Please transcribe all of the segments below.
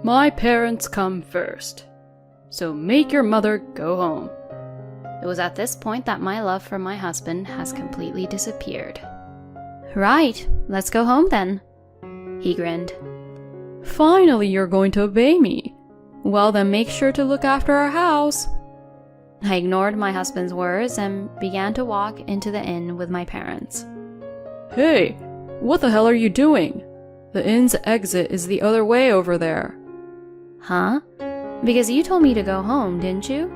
My parents come first, so make your mother go home. It was at this point that my love for my husband has completely disappeared. Right, let's go home then, he grinned. Finally, you're going to obey me. Well, then make sure to look after our house. I ignored my husband's words and began to walk into the inn with my parents. Hey, what the hell are you doing? The inn's exit is the other way over there. Huh? Because you told me to go home, didn't you?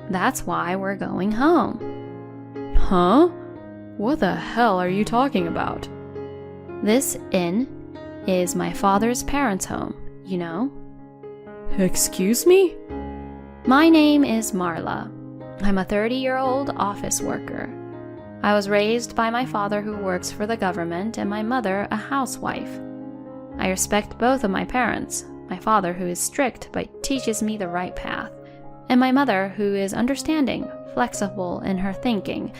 That's why we're going home. Huh? What the hell are you talking about? This inn is my father's parents' home, you know? Excuse me? My name is Marla. I'm a 30-year-old office worker. I was raised by my father who works for the government and my mother a housewife. I respect both of my parents, my father who is strict but teaches me the right path, and my mother who is understanding, flexible in her thinking,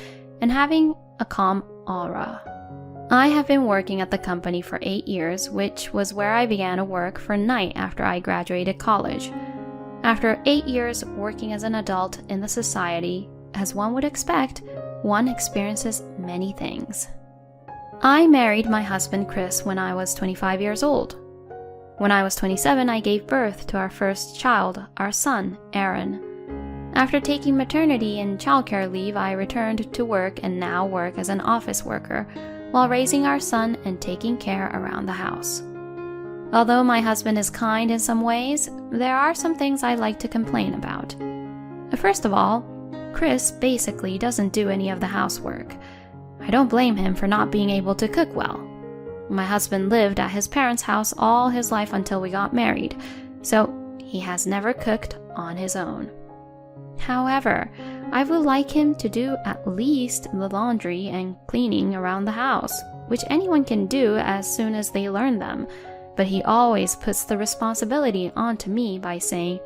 and having a calm aura. I have been working at the company for 8 years, which was where I began to work for night after I graduated college. After 8 years working as an adult in the society, as one would expect, one experiences many things. I married my husband Chris when I was 25 years old. When I was 27, I gave birth to our first child, our son, Aaron. After taking maternity and childcare leave, I returned to work and now work as an office worker while raising our son and taking care around the house. Although my husband is kind in some ways, there are some things I like to complain about. First of all, Chris basically doesn't do any of the housework. I don't blame him for not being able to cook well. My husband lived at his parents' house all his life until we got married, so he has never cooked on his own. However, I would like him to do at least the laundry and cleaning around the house, which anyone can do as soon as they learn them, but he always puts the responsibility onto me by saying,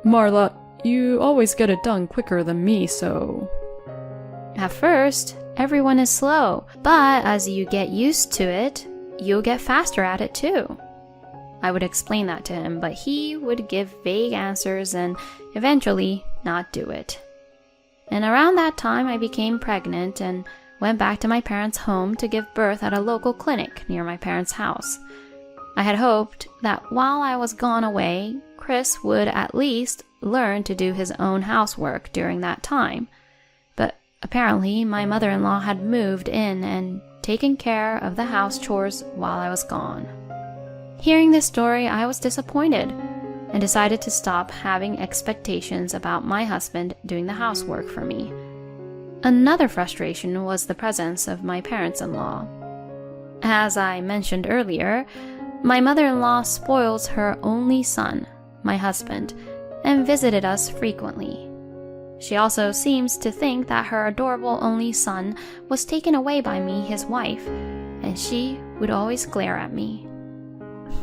Marla, you always get it done quicker than me, so... At first, everyone is slow, but as you get used to it, you'll get faster at it too. I would explain that to him, but he would give vague answers and eventually not do it. And around that time, I became pregnant and went back to my parents' home to give birth at a local clinic near my parents' house. I had hoped that while I was gone away, Chris would at least learn to do his own housework during that time. But apparently, my mother-in-law had moved in and taken care of the house chores while I was gone. Hearing this story, I was disappointed and decided to stop having expectations about my husband doing the housework for me. Another frustration was the presence of my parents-in-law. As I mentioned earlier, my mother-in-law spoils her only son, my husband, and visited us frequently. She also seems to think that her adorable only son was taken away by me, his wife, and she would always glare at me.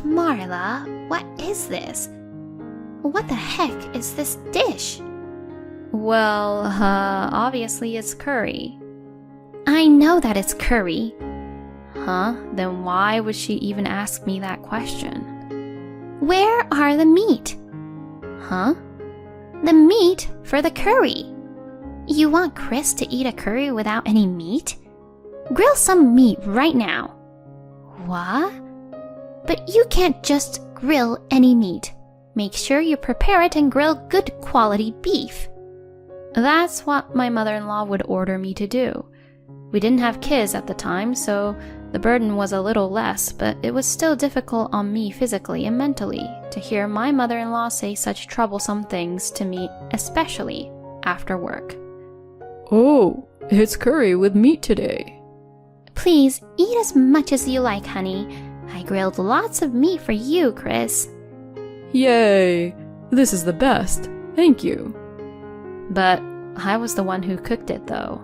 Marla, what is this? What the heck is this dish? Well, obviously it's curry. I know that it's curry. Huh? Then why would she even ask me that question? Where are the meat? Huh? The meat for the curry. You want Chris to eat a curry without any meat? Grill some meat right now. What? But you can't just grill any meat. Make sure you prepare it and grill good quality beef. That's what my mother-in-law would order me to do. We didn't have kids at the time, so the burden was a little less, but it was still difficult on me physically and mentally to hear my mother-in-law say such troublesome things to me, especially after work. Oh, it's curry with meat today. Please eat as much as you like, honey. I grilled lots of meat for you, Chris. Yay! This is the best. Thank you. But I was the one who cooked it, though.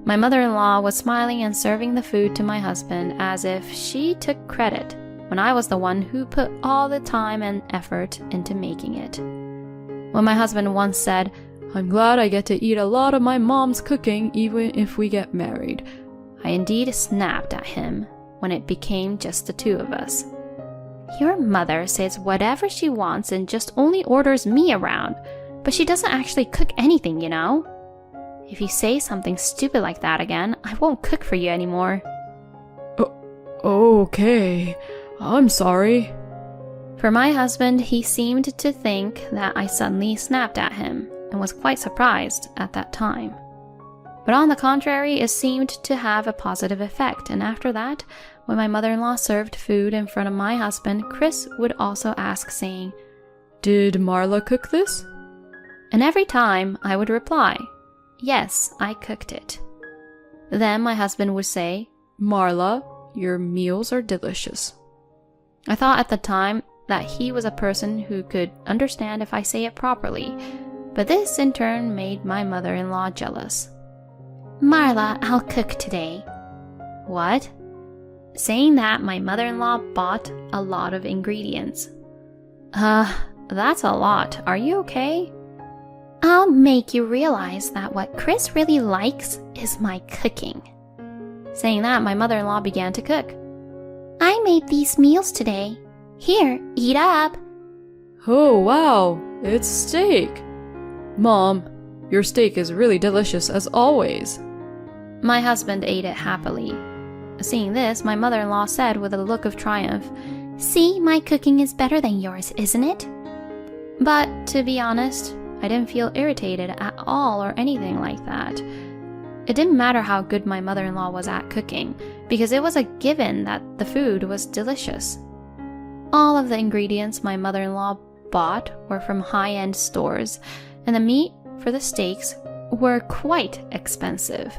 My mother-in-law was smiling and serving the food to my husband as if she took credit when I was the one who put all the time and effort into making it. When my husband once said, I'm glad I get to eat a lot of my mom's cooking even if we get married, I indeed snapped at him when it became just the two of us. Your mother says whatever she wants and just only orders me around, but she doesn't actually cook anything, you know? If you say something stupid like that again, I won't cook for you anymore. Okay, I'm sorry. For my husband, he seemed to think that I suddenly snapped at him and was quite surprised at that time. But on the contrary, it seemed to have a positive effect, and after that, when my mother-in-law served food in front of my husband, Chris would also ask, saying, Did Marla cook this? And every time I would reply, yes, I cooked it. Then my husband would say, Marla, your meals are delicious. I thought at the time that he was a person who could understand if I say it properly, but this in turn made my mother-in-law jealous. Marla, I'll cook today. What? Saying that, my mother-in-law bought a lot of ingredients. That's a lot. Are you okay? I'll make you realize that what Chris really likes is my cooking. Saying that, my mother-in-law began to cook. I made these meals today. Here, eat up. Oh, wow, it's steak. Mom, your steak is really delicious as always. My husband ate it happily. Seeing this, my mother-in-law said with a look of triumph, See, my cooking is better than yours, isn't it? But to be honest, I didn't feel irritated at all or anything like that. It didn't matter how good my mother-in-law was at cooking, because it was a given that the food was delicious. All of the ingredients my mother-in-law bought were from high-end stores, and the meat for the steaks were quite expensive.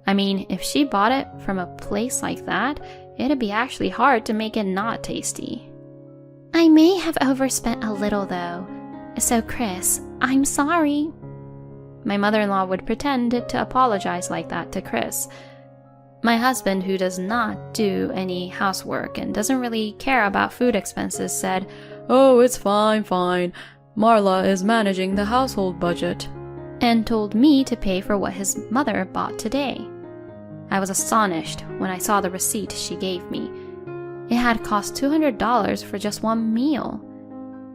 I mean, if she bought it from a place like that, it'd be actually hard to make it not tasty. I may have overspent a little though. So Chris, I'm sorry. My mother-in-law would pretend to apologize like that to Chris. My husband, who does not do any housework and doesn't really care about food expenses, said, Oh, it's fine. Marla is managing the household budget. And told me to pay for what his mother bought today. I was astonished when I saw the receipt she gave me. It had cost $200 for just one meal.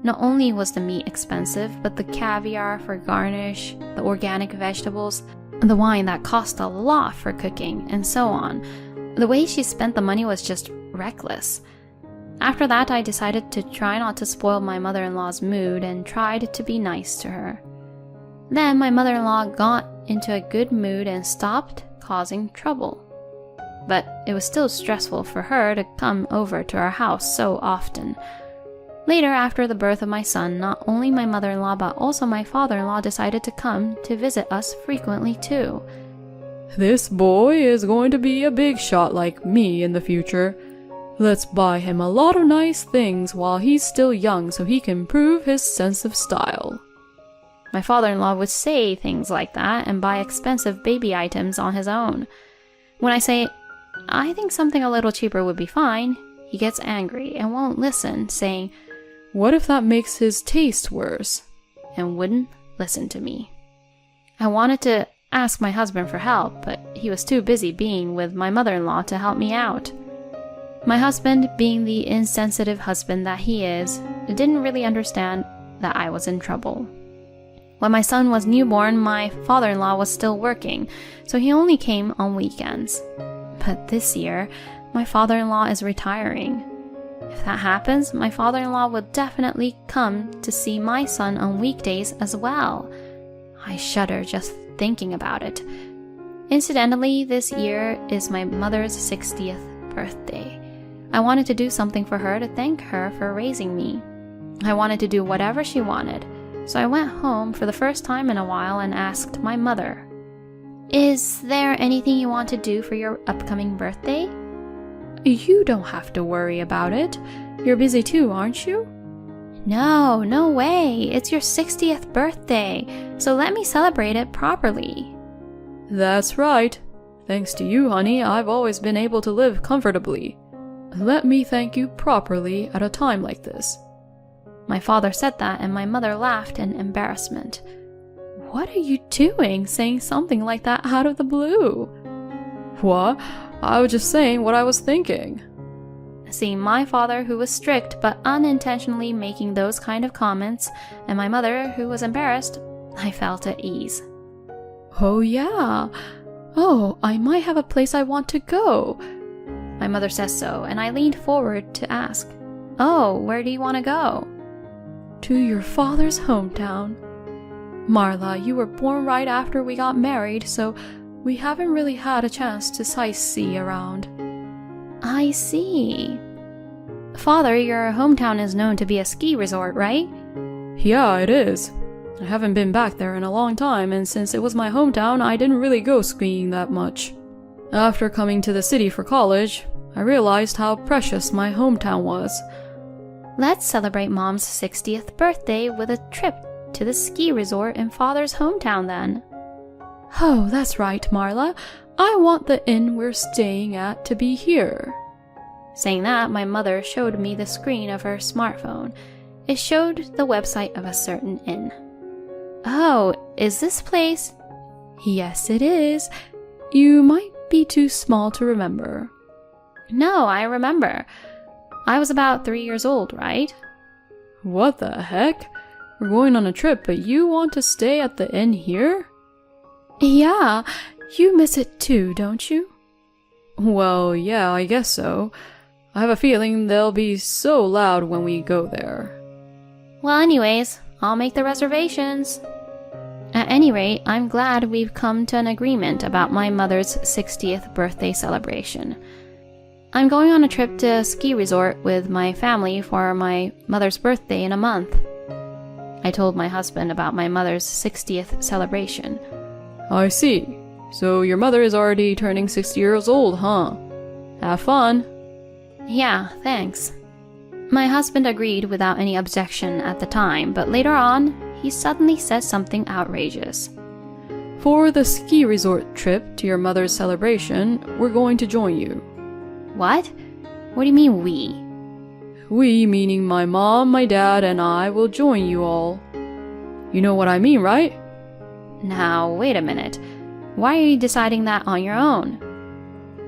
Not only was the meat expensive, but the caviar for garnish, the organic vegetables, the wine that cost a lot for cooking, and so on. The way she spent the money was just reckless. After that, I decided to try not to spoil my mother-in-law's mood and tried to be nice to her. Then my mother-in-law got into a good mood and stopped causing trouble. But it was still stressful for her to come over to our house so often. Later, after the birth of my son, not only my mother-in-law but also my father-in-law decided to come to visit us frequently too. This boy is going to be a big shot like me in the future. Let's buy him a lot of nice things while he's still young so he can prove his sense of style. My father-in-law would say things like that and buy expensive baby items on his own. When I say, I think something a little cheaper would be fine, he gets angry and won't listen, saying, What if that makes his taste worse? And wouldn't listen to me. I wanted to ask my husband for help, but he was too busy being with my mother-in-law to help me out. My husband, being the insensitive husband that he is, didn't really understand that I was in trouble. When my son was newborn, my father-in-law was still working, so he only came on weekends. But this year, my father-in-law is retiring. If that happens, my father-in-law will definitely come to see my son on weekdays as well. I shudder just thinking about it. Incidentally, this year is my mother's 60th birthday. I wanted to do something for her to thank her for raising me. I wanted to do whatever she wanted. So I went home for the first time in a while and asked my mother, Is there anything you want to do for your upcoming birthday? You don't have to worry about it. You're busy too, aren't you? No way. It's your 60th birthday, so let me celebrate it properly. That's right. Thanks to you, honey, I've always been able to live comfortably. Let me thank you properly at a time like this. My father said that, and my mother laughed in embarrassment. What are you doing, saying something like that out of the blue? What? I was just saying what I was thinking. Seeing my father, who was strict but unintentionally making those kind of comments, and my mother, who was embarrassed, I felt at ease. Oh yeah. Oh, I might have a place I want to go. My mother says so, and I leaned forward to ask, "Oh, where do you want to go?" To your father's hometown. Marla, you were born right after we got married, so we haven't really had a chance to sightsee around. I see. Father, your hometown is known to be a ski resort, right? Yeah, it is. I haven't been back there in a long time, and since it was my hometown, I didn't really go skiing that much. After coming to the city for college, I realized how precious my hometown was. Let's celebrate Mom's 60th birthday with a trip to the ski resort in Father's hometown then. Oh, that's right, Marla. I want the inn we're staying at to be here. Saying that, my mother showed me the screen of her smartphone. It showed the website of a certain inn. Oh, is this place? Yes, it is. You might be too small to remember. No, I remember. I was about 3 years old, right? What the heck? We're going on a trip, but you want to stay at the inn here? Yeah, you miss it too, don't you? Well, yeah, I guess so. I have a feeling they'll be so loud when we go there. Well, anyways, I'll make the reservations. At any rate, I'm glad we've come to an agreement about my mother's 60th birthday celebration. I'm going on a trip to a ski resort with my family for my mother's birthday in a month. I told my husband about my mother's 60th celebration. I see. So your mother is already turning 60 years old, huh? Have fun. Yeah, thanks. My husband agreed without any objection at the time, but later on, he suddenly said something outrageous. For the ski resort trip to your mother's celebration, we're going to join you. What? What do you mean we? We, meaning my mom, my dad, and I, will join you all. You know what I mean, right? Now, wait a minute. Why are you deciding that on your own?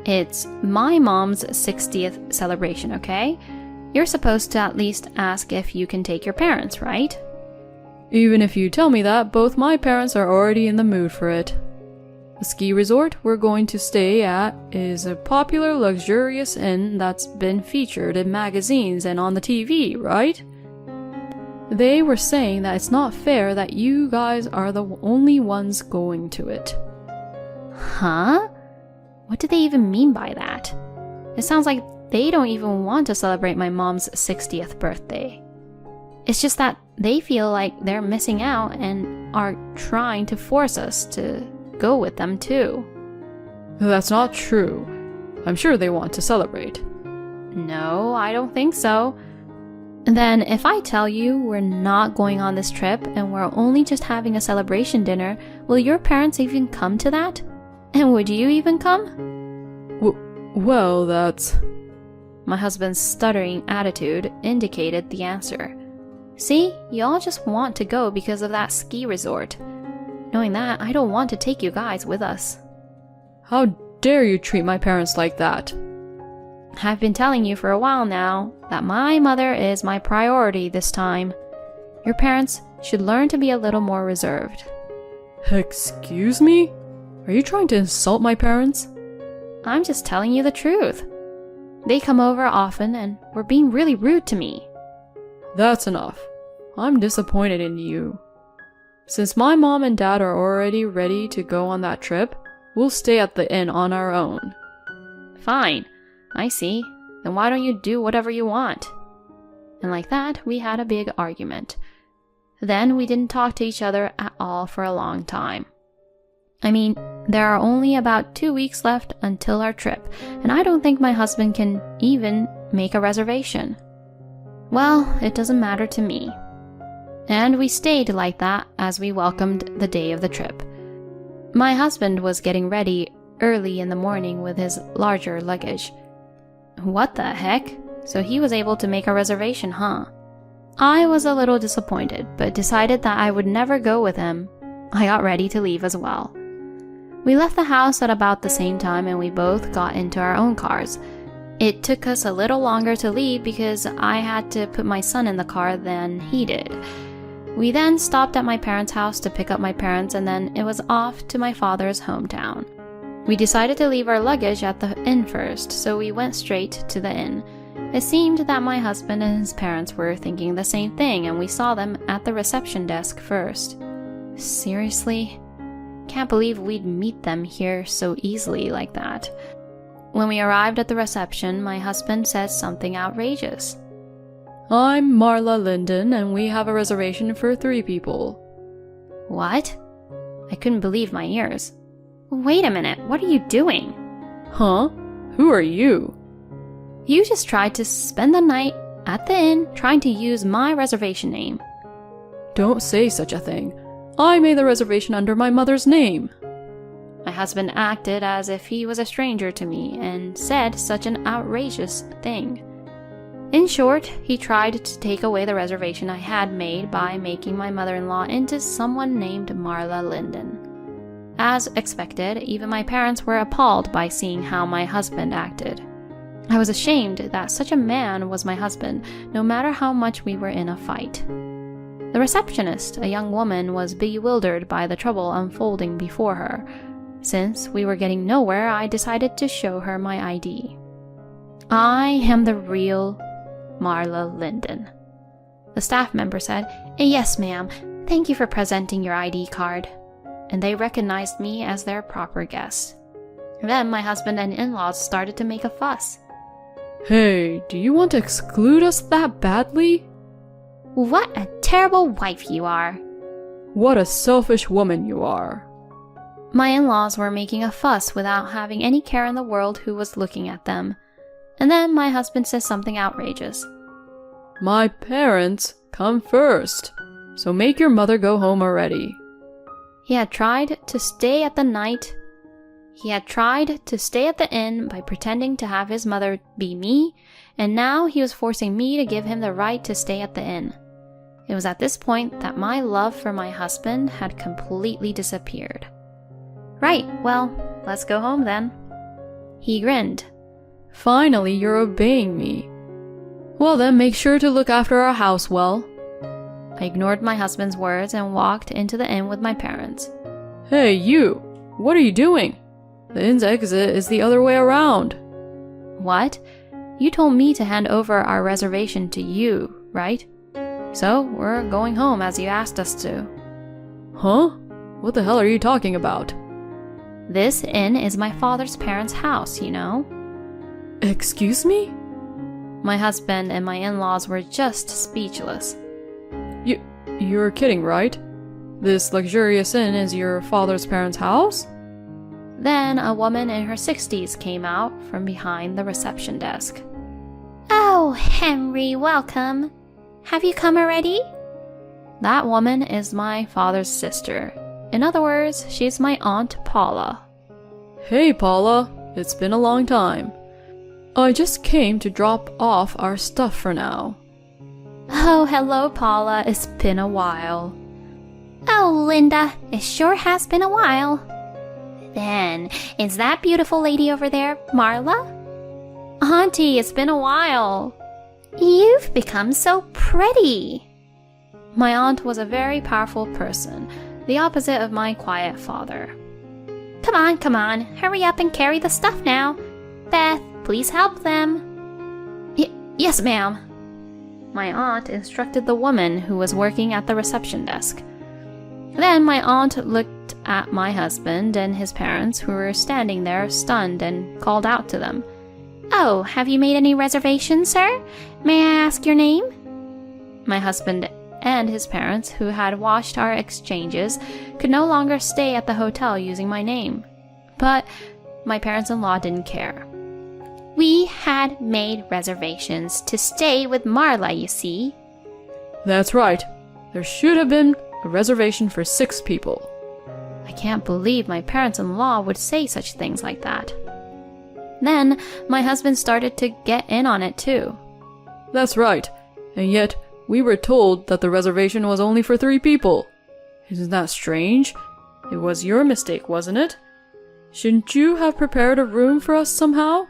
It's my mom's 60th celebration, okay? You're supposed to at least ask if you can take your parents, right? Even if you tell me that, both my parents are already in the mood for it. The ski resort we're going to stay at is a popular, luxurious inn that's been featured in magazines and on the TV, right? They were saying that it's not fair that you guys are the only ones going to it. Huh? What do they even mean by that? It sounds like they don't even want to celebrate my mom's 60th birthday. It's just that they feel like they're missing out and are trying to force us to go with them too. That's not true. I'm sure they want to celebrate. No, I don't think so. Then if I tell you we're not going on this trip and we're only just having a celebration dinner, will your parents even come to that? And would you even come? Well, that's... My husband's stuttering attitude indicated the answer. See, you all just want to go because of that ski resort. Knowing that, I don't want to take you guys with us. How dare you treat my parents like that? I've been telling you for a while now that my mother is my priority this time. Your parents should learn to be a little more reserved. Excuse me? Are you trying to insult my parents? I'm just telling you the truth. They come over often and were being really rude to me. That's enough. I'm disappointed in you. Since my mom and dad are already ready to go on that trip, we'll stay at the inn on our own. Fine. I see. Then why don't you do whatever you want? And like that, we had a big argument. Then we didn't talk to each other at all for a long time. I mean, there are only about 2 weeks left until our trip, and I don't think my husband can even make a reservation. Well, it doesn't matter to me. And we stayed like that as we welcomed the day of the trip. My husband was getting ready early in the morning with his larger luggage. What the heck? So he was able to make a reservation, huh? I was a little disappointed, but decided that I would never go with him. I got ready to leave as well. We left the house at about the same time and we both got into our own cars. It took us a little longer to leave because I had to put my son in the car than he did. We then stopped at my parents' house to pick up my parents, and then it was off to my father's hometown. We decided to leave our luggage at the inn first, so we went straight to the inn. It seemed that my husband and his parents were thinking the same thing, and we saw them at the reception desk first. Seriously? Can't believe we'd meet them here so easily like that. When we arrived at the reception, my husband said something outrageous. I'm Marla Linden, and we have a reservation for 3 people. What? I couldn't believe my ears. Wait a minute, what are you doing? Huh? Who are you? You just tried to spend the night at the inn trying to use my reservation name. Don't say such a thing. I made the reservation under my mother's name. My husband acted as if he was a stranger to me and said such an outrageous thing. In short, he tried to take away the reservation I had made by making my mother-in-law into someone named Marla Linden. As expected, even my parents were appalled by seeing how my husband acted. I was ashamed that such a man was my husband, no matter how much we were in a fight. The receptionist, a young woman, was bewildered by the trouble unfolding before her. Since we were getting nowhere, I decided to show her my ID. I am the real Marla Linden. The staff member said, "Yes, ma'am. Thank you for presenting your ID card." And they recognized me as their proper guest. Then my husband and in-laws started to make a fuss. Hey, do you want to exclude us that badly? What a terrible wife you are. What a selfish woman you are. My in-laws were making a fuss without having any care in the world who was looking at them. And then my husband says something outrageous. My parents come first, so make your mother go home already. He had tried to stay at the inn by pretending to have his mother be me, and now he was forcing me to give him the right to stay at the inn. It was at this point that my love for my husband had completely disappeared. Right, well, let's go home then. He grinned. Finally, you're obeying me. Well then, make sure to look after our house well. I ignored my husband's words and walked into the inn with my parents. Hey, you! What are you doing? The inn's exit is the other way around. What? You told me to hand over our reservation to you, right? So, we're going home as you asked us to. Huh? What the hell are you talking about? This inn is my father's parents' house, you know? Excuse me? My husband and my in-laws were just speechless. You're kidding, right? This luxurious inn is your father's parents' house? Then a woman in her 60s came out from behind the reception desk. Oh, Henry, welcome. Have you come already? That woman is my father's sister. In other words, she's my Aunt Paula. Hey, Paula. It's been a long time. I just came to drop off our stuff for now. Oh, hello, Paula. It's been a while. Oh, Linda, it sure has been a while. Then, is that beautiful lady over there Marla? Auntie, it's been a while. You've become so pretty. My aunt was a very powerful person, the opposite of my quiet father. Come on, hurry up and carry the stuff now. Beth, please help them. Yes, ma'am. My aunt instructed the woman who was working at the reception desk. Then my aunt looked at my husband and his parents, who were standing there stunned, and called out to them. Oh, have you made any reservations, sir? May I ask your name? My husband and his parents, who had watched our exchanges, could no longer stay at the hotel using my name. But my parents-in-law didn't care. We had made reservations to stay with Marla, you see. That's right. There should have been a reservation for 6 people. I can't believe my parents-in-law would say such things like that. Then my husband started to get in on it too. That's right. And yet, we were told that the reservation was only for 3 people. Isn't that strange? It was your mistake, wasn't it? Shouldn't you have prepared a room for us somehow?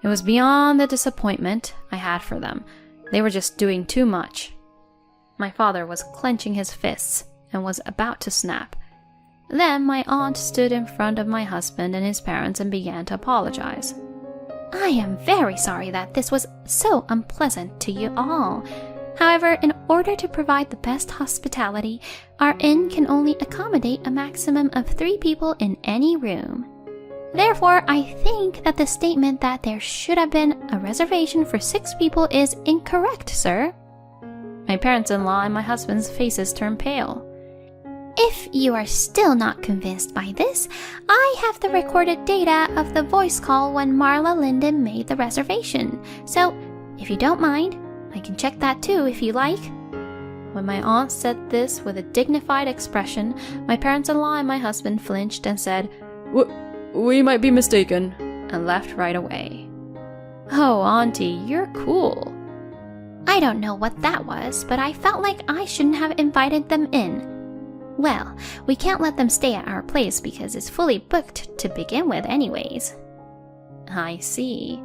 It was beyond the disappointment I had for them. They were just doing too much. My father was clenching his fists and was about to snap. Then my aunt stood in front of my husband and his parents and began to apologize. I am very sorry that this was so unpleasant to you all. However, in order to provide the best hospitality, our inn can only accommodate a maximum of 3 people in any room. Therefore, I think that the statement that there should have been a reservation for 6 people is incorrect, sir. My parents-in-law and my husband's faces turned pale. If you are still not convinced by this, I have the recorded data of the voice call when Marla Linden made the reservation. So, if you don't mind, I can check that too if you like. When my aunt said this with a dignified expression, my parents-in-law and my husband flinched and said, We might be mistaken, and left right away. Oh, Auntie, you're cool. I don't know what that was, but I felt like I shouldn't have invited them in. Well, we can't let them stay at our place because it's fully booked to begin with anyways. I see.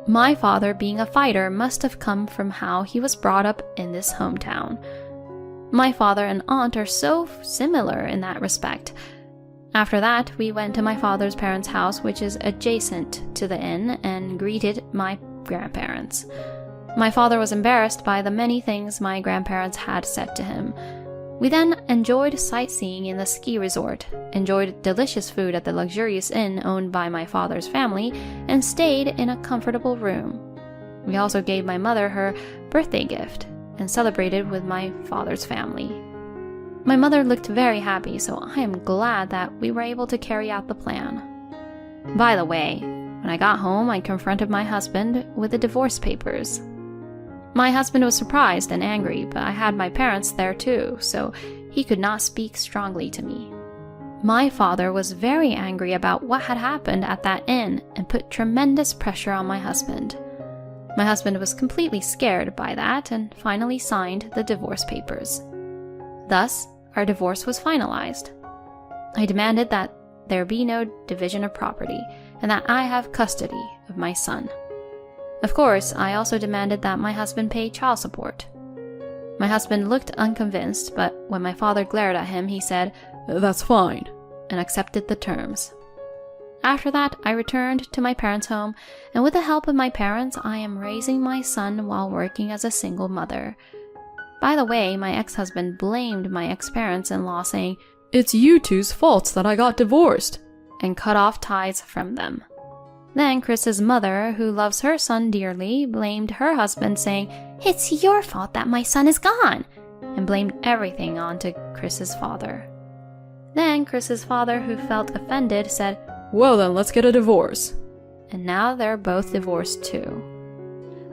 My father, being a fighter, must have come from how he was brought up in this hometown. My father and aunt are so similar in that respect. After that, we went to my father's parents' house, which is adjacent to the inn, and greeted my grandparents. My father was embarrassed by the many things my grandparents had said to him. We then enjoyed sightseeing in the ski resort, enjoyed delicious food at the luxurious inn owned by my father's family, and stayed in a comfortable room. We also gave my mother her birthday gift and celebrated with my father's family. My mother looked very happy, so I am glad that we were able to carry out the plan. By the way, when I got home, I confronted my husband with the divorce papers. My husband was surprised and angry, but I had my parents there too, so he could not speak strongly to me. My father was very angry about what had happened at that inn and put tremendous pressure on my husband. My husband was completely scared by that and finally signed the divorce papers. Thus, our divorce was finalized. I demanded that there be no division of property and that I have custody of my son. Of course, I also demanded that my husband pay child support. My husband looked unconvinced, but when my father glared at him, he said, That's fine, and accepted the terms. After that, I returned to my parents' home, and with the help of my parents, I am raising my son while working as a single mother. By the way, my ex-husband blamed my ex-parents-in-law, saying, It's you two's fault that I got divorced, and cut off ties from them. Then Chris's mother, who loves her son dearly, blamed her husband, saying, It's your fault that my son is gone, and blamed everything onto Chris's father. Then Chris's father, who felt offended, said, Well then, let's get a divorce. And now they're both divorced too.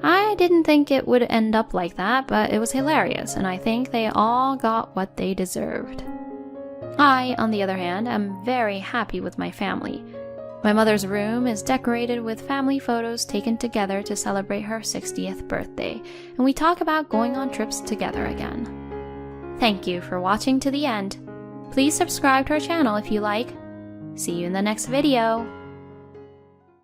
I didn't think it would end up like that, but it was hilarious, and I think they all got what they deserved. I, on the other hand, am very happy with my family. My mother's room is decorated with family photos taken together to celebrate her 60th birthday, and we talk about going on trips together again. Thank you for watching to the end. Please subscribe to our channel if you like. See you in the next video.